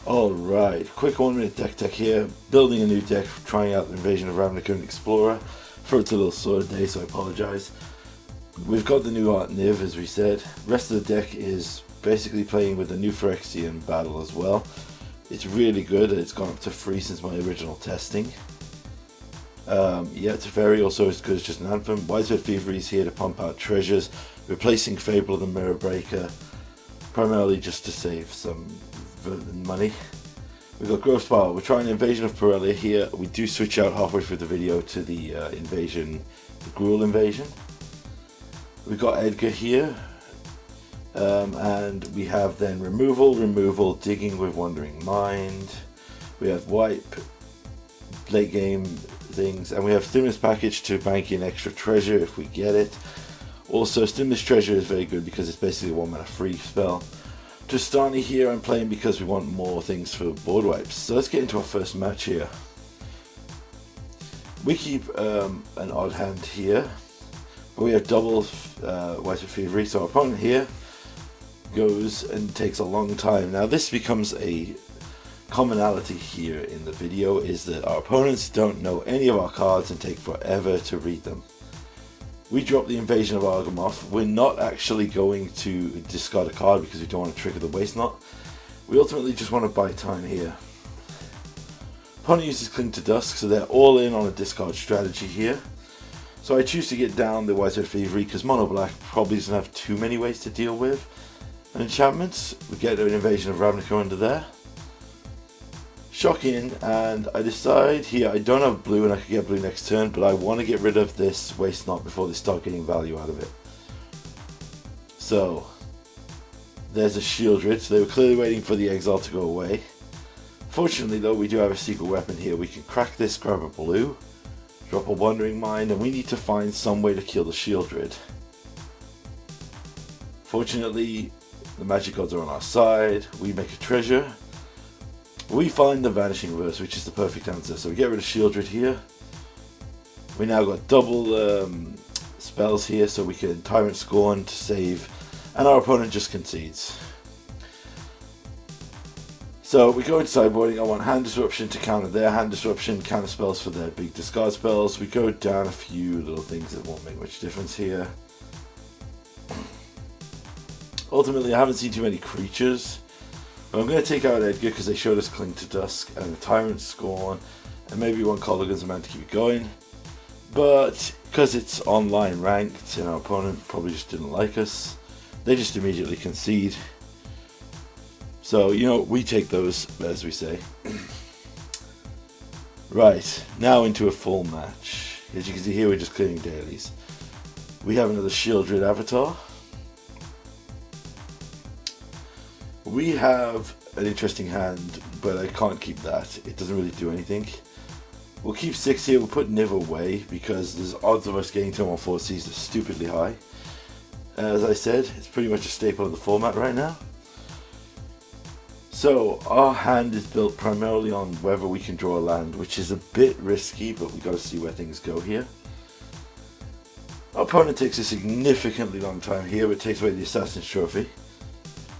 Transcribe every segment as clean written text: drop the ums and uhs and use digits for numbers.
Alright, quick 1 minute deck tech here. Building a new deck, trying out the Invasion of Ravnica Explorer. For it's a little slow day, so I apologise. We've got the new Art Niv, as we said. Rest of the deck is basically playing with the new Phyrexian battle as well. It's really good. It's gone up to 3 since my original testing. Yeah, it's very also as good as just an Anthem. Wisebed Thievery is here to pump out treasures, replacing Fable of the Mirror Breaker, primarily just to save some money. We've got Growth Power. We're trying Invasion of Perelia here. We do switch out halfway through the video to the invasion, the Gruul invasion. We've got Edgar here, and we have then removal, digging with Wandering Mind. We have wipe, late game things, and we have Stimulus Package to bank in extra treasure if we get it. Also, Stimulus Treasure is very good because it's basically a 1 mana free spell. Tristani here I'm playing because we want more things for board wipes. So let's get into our first match here. We keep an odd hand here. We have double Wisebed Thievery, so our opponent here goes and takes a long time. Now this becomes a commonality here in the video, is that our opponents don't know any of our cards and take forever to read them. We drop the Invasion of Argamoth. We're not actually going to discard a card because we don't want to trigger the Waste Knot. We ultimately just want to buy time here. Opponent uses Cling to Dusk, so they're all in on a discard strategy here. So I choose to get down the Wisebed Thievery because Mono Black probably doesn't have too many ways to deal with an enchantment. We get an Invasion of Ravnica under there. Shock in, and I decide here I don't have blue and I could get blue next turn, but I want to get rid of this Waste Knot before they start getting value out of it. So there's a Shieldred, so they were clearly waiting for the Exile to go away. Fortunately though, we do have a secret weapon here. We can crack this, grab a blue, drop a Wandering Mind, and we need to find some way to kill the Shieldred. Fortunately, the magic gods are on our side. We make a treasure. We find the Vanishing Verse, which is the perfect answer. So we get rid of Shieldred here. We now got double spells here, so we can Tyrant Scorn to save, and our opponent just concedes. So we go into sideboarding. I want Hand Disruption to counter their Hand Disruption, counter spells for their big discard spells. We go down a few little things that won't make much difference here. Ultimately, I haven't seen too many creatures. But I'm going to take out Edgar because they showed us Cling to Dusk and the Tyrant Scorn, and maybe one Kolaghan's Amount to keep it going. But because it's online ranked and our opponent probably just didn't like us, they just immediately concede. So, you know, we take those, as we say. Right, now into a full match. As you can see here, we're just clearing dailies. We have another Shieldred Avatar. We have an interesting hand, but I can't keep that. It doesn't really do anything. We'll keep 6 here. We'll put Niv away because there's odds of us getting to him on 4 Cs are stupidly high. As I said, it's pretty much a staple of the format right now. So our hand is built primarily on whether we can draw a land, which is a bit risky, but we got to see where things go here. Our opponent takes a significantly long time here, but takes away the Assassin's Trophy.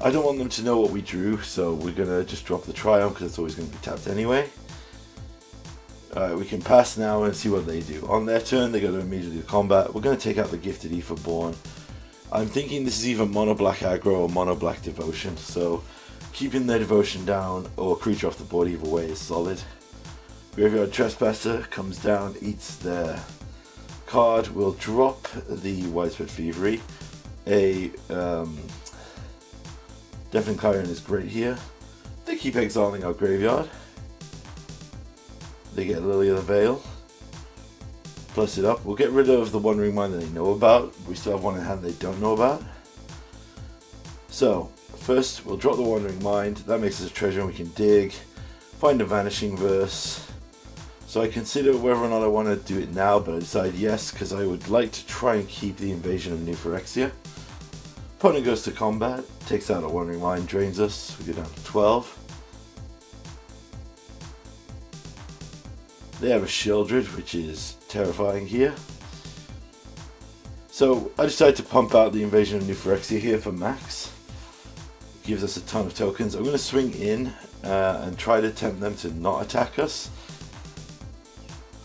I don't want them to know what we drew, so we're going to just drop the Triumph because it's always going to be tapped anyway. Alright, we can pass now and see what they do. On their turn, they go to immediately combat. We're going to take out the Gifted Aetherborn. I'm thinking this is either Mono Black Aggro or Mono Black Devotion, so keeping their Devotion down or creature off the board either way is solid. Graveyard Trespasser comes down, eats their card. We'll drop the Wisebed Thievery. Deafening Clarion is great here. They keep exiling our graveyard. They get Lily of the Veil. Plus it up. We'll get rid of the Wandering Mind that they know about. We still have one in hand they don't know about. So, first we'll drop the Wandering Mind. That makes us a treasure and we can dig. Find a Vanishing Verse. So I consider whether or not I want to do it now, but I decide yes, because I would like to try and keep the Invasion of New Phyrexia. Opponent goes to combat, takes out a Wandering Mind, drains us. We go down to 12. They have a Shieldred, which is terrifying here. So I decided to pump out the Invasion of New Phyrexia here for max. gives us a ton of tokens. I'm going to swing in and try to tempt them to not attack us,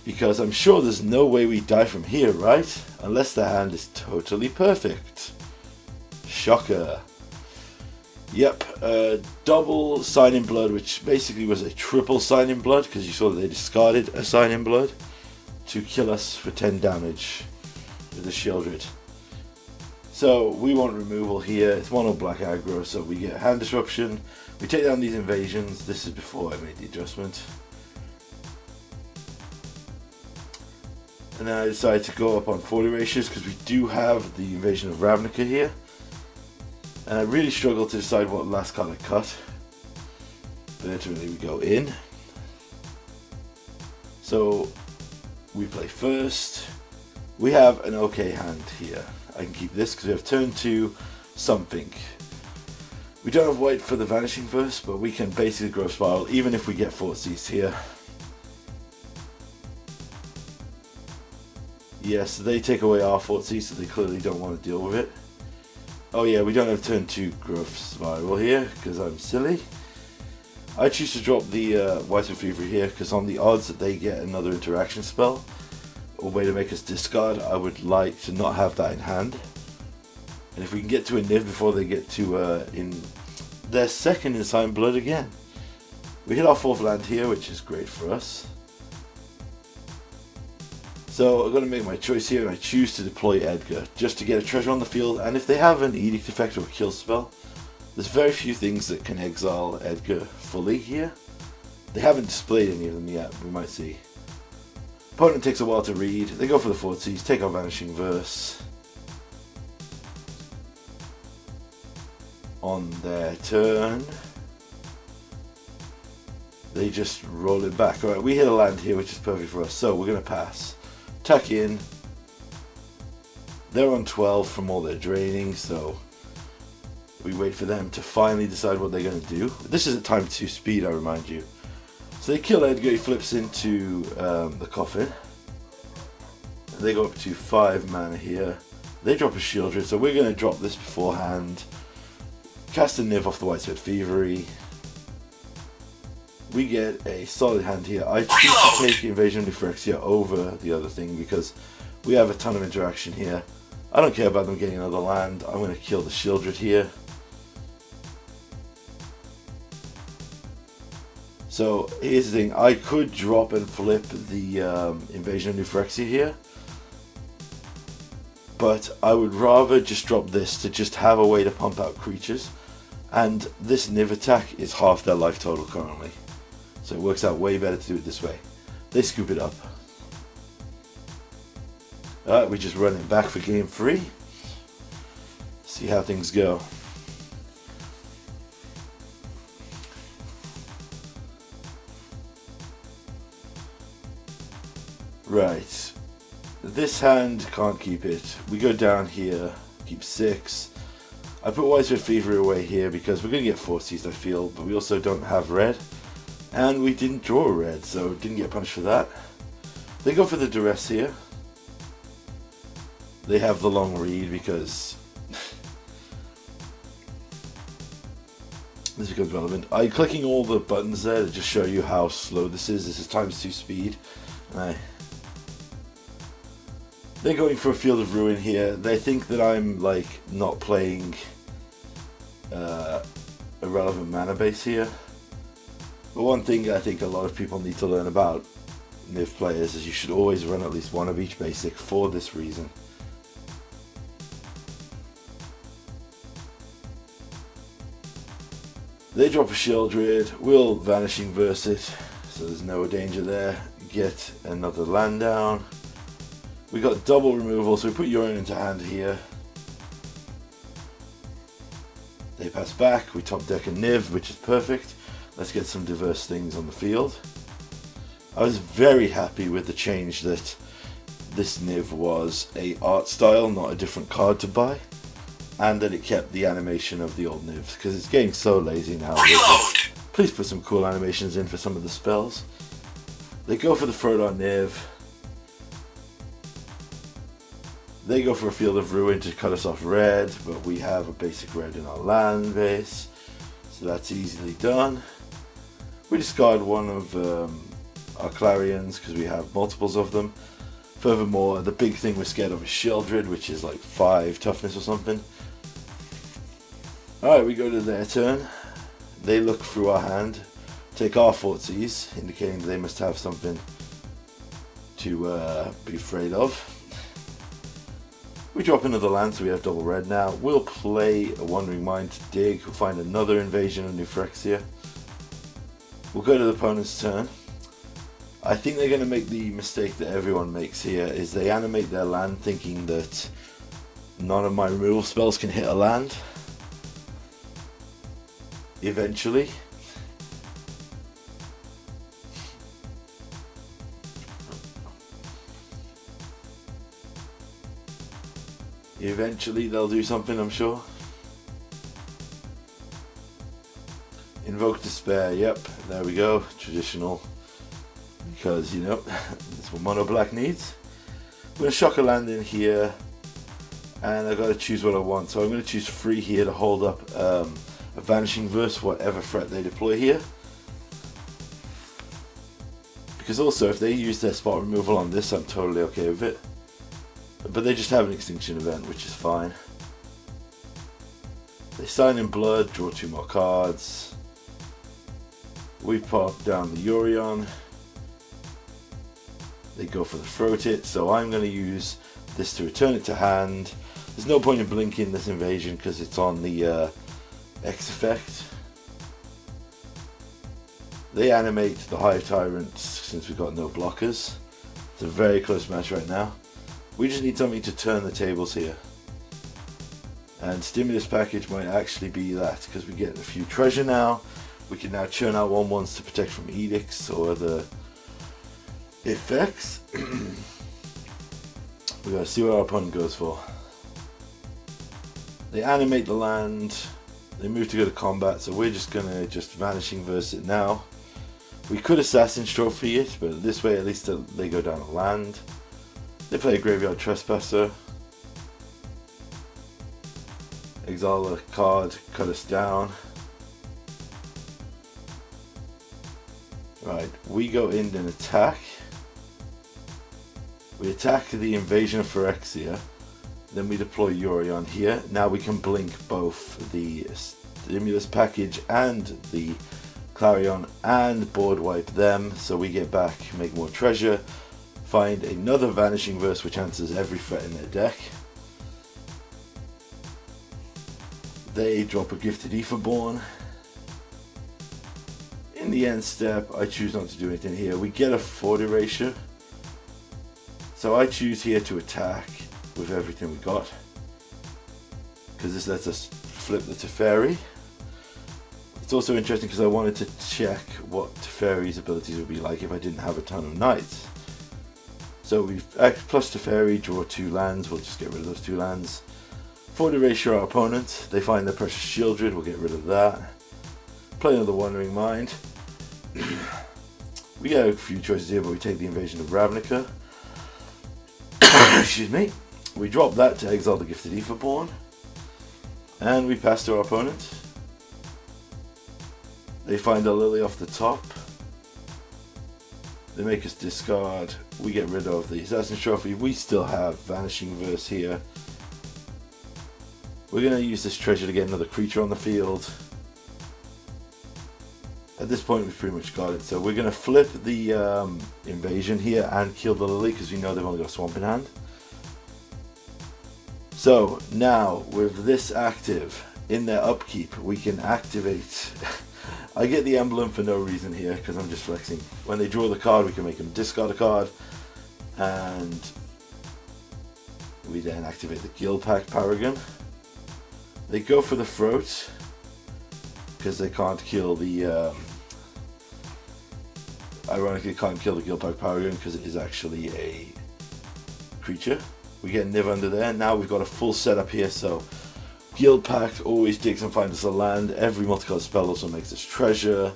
because I'm sure there's no way we die from here, right? Unless the hand is totally perfect. Shocker. Yep, double Sign in Blood, which basically was a triple Sign in Blood, because you saw that they discarded a Sign in Blood to kill us for 10 damage with the Sheoldred. So we want removal here. It's mono black aggro, so we get hand disruption. We take down these invasions. This is before I made the adjustment. And then I decided to go up on 40 ratios because we do have the Invasion of Ravnica here. And I really struggled to decide what last card I cut. But ultimately we go in. So we play first. We have an okay hand here. I can keep this because we have turn 2 something. We don't have white for the Vanishing Verse, but we can basically Growth Spiral even if we get Thoughtseize here. Yes, they take away our Thoughtseize, so they clearly don't want to deal with it. Oh yeah, we don't have turn 2 Growth Spiral here because I'm silly. I choose to drop the White Fever here because on the odds that they get another interaction spell or way to make us discard, I would like to not have that in hand. And if we can get to a Niv before they get to in their second in Sign Blood again. We hit our 4th land here, which is great for us. So I'm going to make my choice here, and I choose to deploy Edgar just to get a treasure on the field. And if they have an Edict effect or a kill spell, there's very few things that can exile Edgar fully here. They haven't displayed any of them yet, we might see. Opponent takes a while to read. They go for the Thoughtseize, take our Vanishing Verse. On their turn, they just roll it back. Alright, we hit a land here, which is perfect for us, so we're going to pass. Tuck in. They're on 12 from all their draining, so we wait for them to finally decide what they're going to do. This is at time 2 speed, I remind you. So they kill Edgar, he flips into the coffin. They go up to 5 mana here. They drop a Sheoldred, so we're going to drop this beforehand. Cast a Niv off the Whitespread Thievery. We get a solid hand here. I choose to take Invasion of New Phyrexia over the other thing because we have a ton of interaction here. I don't care about them getting another land. I'm going to kill the Sheoldred here. So here's the thing, I could drop and flip the Invasion of New Phyrexia here, but I would rather just drop this to just have a way to pump out creatures, and this Niv attack is half their life total currently, so it works out way better to do it this way. They scoop it up. Alright, we just run it back for game 3, see how things go. Right, this hand can't keep it. We go down here, keep 6. I put Whitespread Fever away here because we're going to get Thoughtseize, I feel, but we also don't have red. And we didn't draw a red, so didn't get punished for that. They go for the Duress here. They have the long read because this becomes relevant. I'm clicking all the buttons there to just show you how slow this is. This is times 2 speed. And they're going for a Field of Ruin here. They think that I'm like not playing a relevant mana base here. But one thing I think a lot of people need to learn about Niv players is you should always run at least one of each basic for this reason. They drop a Sheoldred, we'll Vanishing Verse it, so there's no danger there. Get another land down. We got double removal, so we put Yorion into hand here. They pass back, we top deck a Niv, which is perfect. Let's get some diverse things on the field. I was very happy with the change that this Niv was a art style, not a different card to buy. And that it kept the animation of the old Nivs, because it's getting so lazy now. Please put some cool animations in for some of the spells. They go for the Frodon Niv. They go for a Field of Ruin to cut us off red, but we have a basic red in our land base. So that's easily done. We discard one of our Clarions because we have multiples of them. Furthermore, the big thing we're scared of is Sheoldred, which is like 5 toughness or something. Alright, we go to their turn. They look through our hand, take our Thoughtseize, indicating that they must have something to be afraid of. We drop another land, so we have double red now. We'll play a Wandering Mind to dig. We'll find another invasion of New Phyrexia. We'll go to the opponent's turn. I think they're going to make the mistake that everyone makes here, is they animate their land thinking that none of my removal spells can hit a land. Eventually. Eventually they'll do something, I'm sure. Invoke Despair, yep, there we go, traditional. Because, you know, that's what Mono Black needs. I'm going to shock a land in here, and I've got to choose what I want. So I'm going to choose 3 here to hold up a Vanishing Verse, whatever threat they deploy here. Because also, if they use their spot removal on this, I'm totally okay with it. But they just have an Extinction event, which is fine. They sign in blood, draw 2 more cards. We pop down the Yorion. They go for the Throat It, so I'm going to use this to return it to hand. There's no point in blinking this invasion because it's on the X effect. They animate the Hive Tyrant since we've got no blockers. It's a very close match right now. We just need something to turn the tables here. And Stimulus Package might actually be that, because we get a few treasure now. We can now churn out 1/1s to protect from edicts or other effects. We gotta see what our opponent goes for. They animate the land. They move to go to combat, so we're just gonna Vanishing Verse it now. We could Assassin's Trophy it, but this way at least they go down a land. They play a Graveyard Trespasser. Exile a card, cut us down. Right, we go in and attack. We attack the Invasion of Phyrexia. Then we deploy Yorion here. Now we can blink both the Stimulus Package and the Clarion and board wipe them. So we get back, make more treasure. Find another Vanishing Verse which answers every threat in their deck. They drop a Gifted Aetherborn. In the end step, I choose not to do anything here. We get a Fort Erasure. So I choose here to attack with everything we got. Because this lets us flip the Teferi. It's also interesting because I wanted to check what Teferi's abilities would be like if I didn't have a ton of knights. So we plus Teferi, draw 2 lands, we'll just get rid of those 2 lands. Fort Erasure our opponent, they find their precious Sheoldred, we'll get rid of that. Play another Wandering Mind. We get a few choices here, but we take the Invasion of Ravnica. Excuse me. We drop that to exile the Gifted Aetherborn. And we pass to our opponent. They find a Lily off the top. They make us discard. We get rid of the Assassin's Trophy. We still have Vanishing Verse here. We're going to use this treasure to get another creature on the field. At this point we've pretty much got it. So we're going to flip the invasion here and kill the Lily because we know they've only got a swamp in hand. So now with this active in their upkeep we can activate. I get the emblem for no reason here because I'm just flexing. When they draw the card we can make them discard a card, and we then activate the Guildpact Paragon. They go for the Throat because they can't kill the ironically can't kill the Guildpact Paragon because it is actually a creature. We get Niv under there. Now we've got a full setup here, so Guildpact always digs and finds us a land. Every multicolored spell also makes us treasure.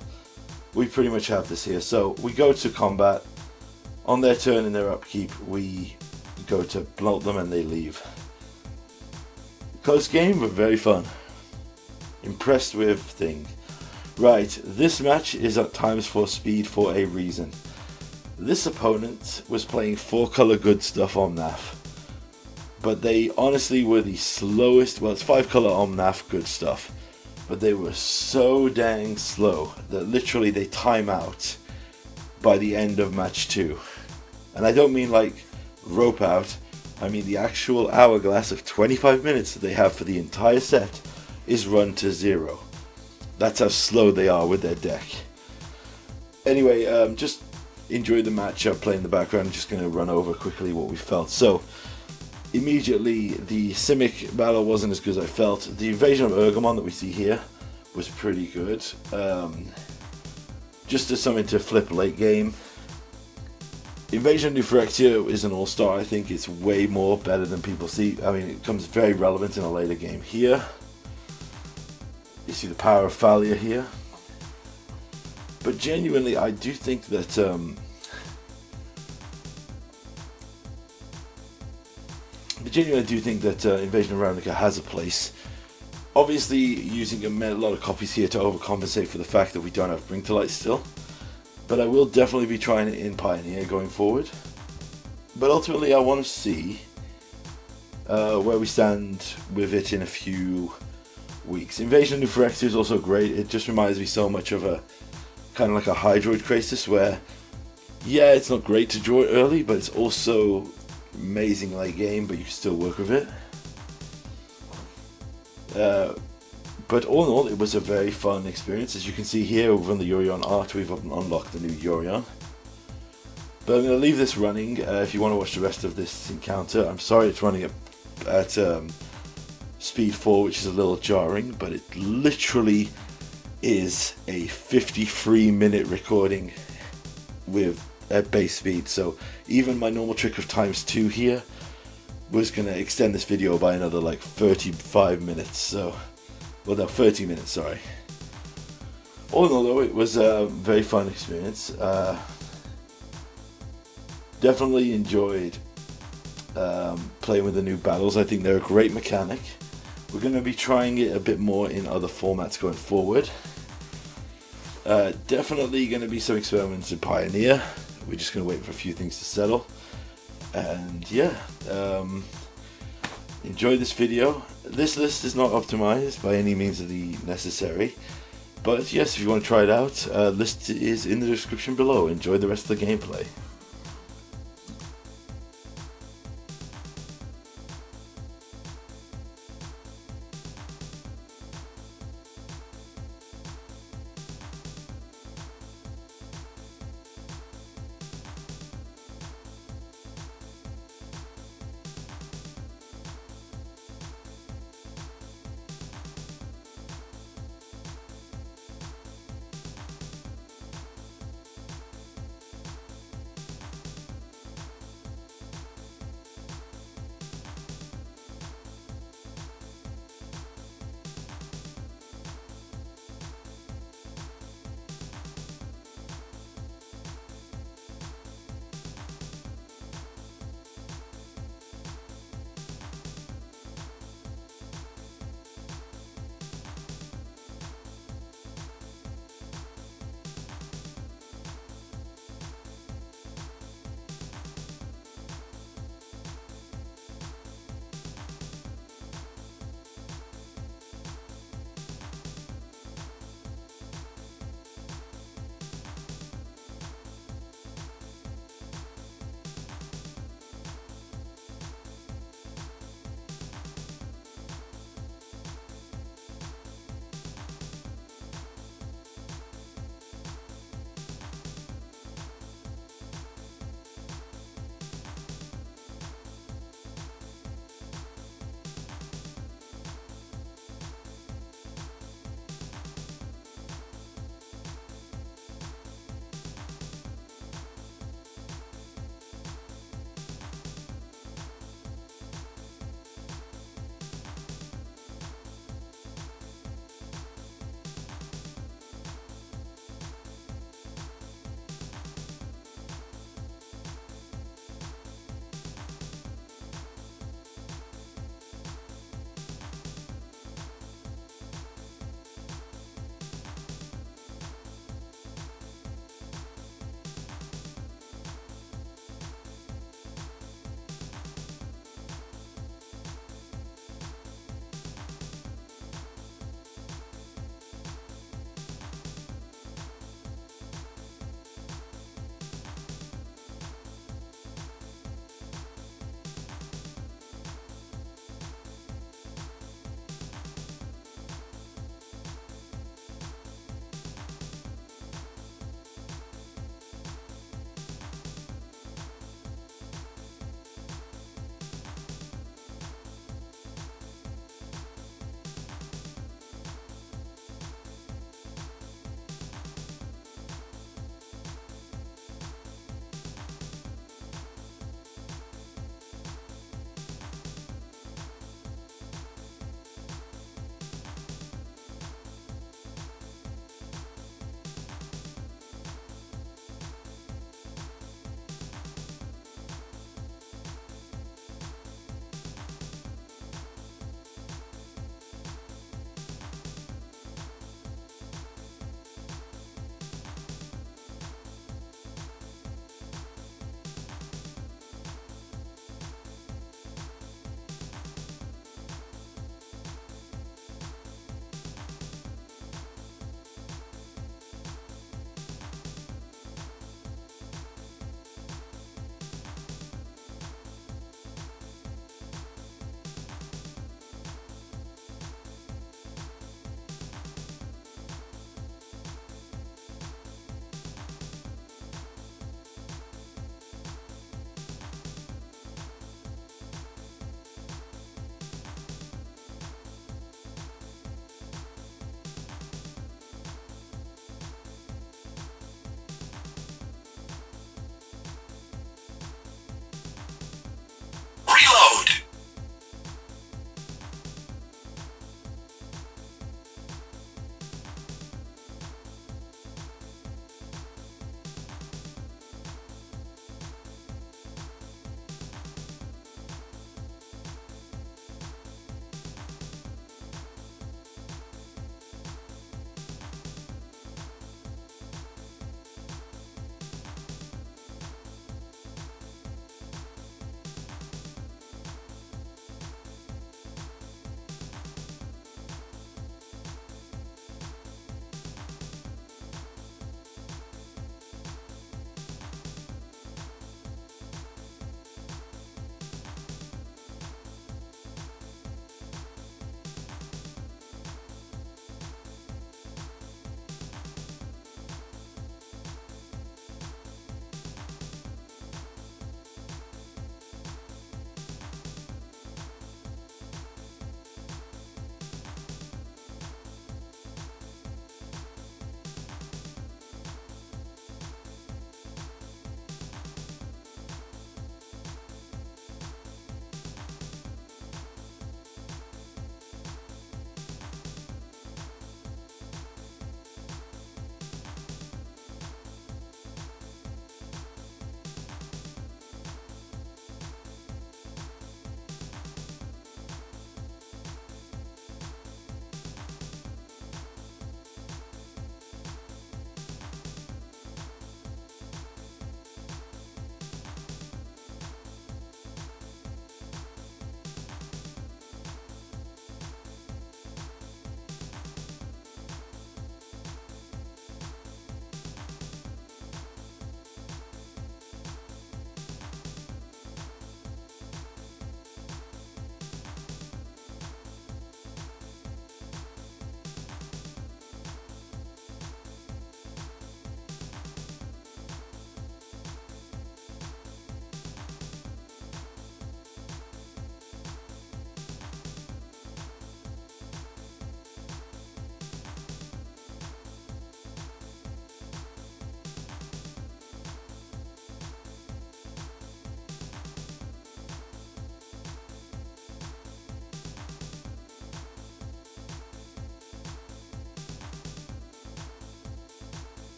We pretty much have this here. So we go to combat. On their turn in their upkeep, we go to blunt them and they leave. Close game, but very fun. Impressed with thing. Right, this match is at ×4 speed for a reason. This opponent was playing 4-color good stuff Omnath, but they honestly were the slowest. Well, it's 5-color Omnath good stuff, but they were so dang slow that literally they time out by the end of match 2. And I don't mean like rope out, I mean the actual hourglass of 25 minutes that they have for the entire set is run to 0. That's how slow they are with their deck. Anyway, just enjoy the match. I'll play in the background. I'm just going to run over quickly what we felt. So, immediately, the Simic battle wasn't as good as I felt. The Invasion of Urgamon that we see here was pretty good. Just as something to flip late game. Invasion of Phyrexia is an all-star. I think it's way more better than people see. I mean, it becomes very relevant in a later game here. You see the power of Thalia here. But genuinely, I do think that Invasion of Ravnica has a place. Obviously, using a lot of copies here to overcompensate for the fact that we don't have Bring to Light still. But I will definitely be trying it in Pioneer going forward. But ultimately, I want to see where we stand with it in a few weeks. Invasion of Phyrexia is also great. It just reminds me so much of a kind of like a Hydroid Krasis, where yeah, it's not great to draw it early, but it's also amazing late game, but you can still work with it. But all in all, it was a very fun experience. As you can see here over on the Yorion art, we've unlocked the new Yorion. But I'm going to leave this running. If you want to watch the rest of this encounter, I'm sorry it's running at speed 4, which is a little jarring, but it literally is a 53-minute recording with at base speed. So even my normal trick of ×2 here was going to extend this video by another like 35 minutes. So, well, no, 30 minutes, sorry. All in all, though, it was a very fun experience. Definitely enjoyed playing with the new battles. I think they're a great mechanic. We're going to be trying it a bit more in other formats going forward. Definitely going to be some experiments in Pioneer. We're just going to wait for a few things to settle. And yeah, enjoy this video. This list is not optimized by any means of the necessary. But yes, if you want to try it out, list is in the description below. Enjoy the rest of the gameplay.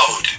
mode.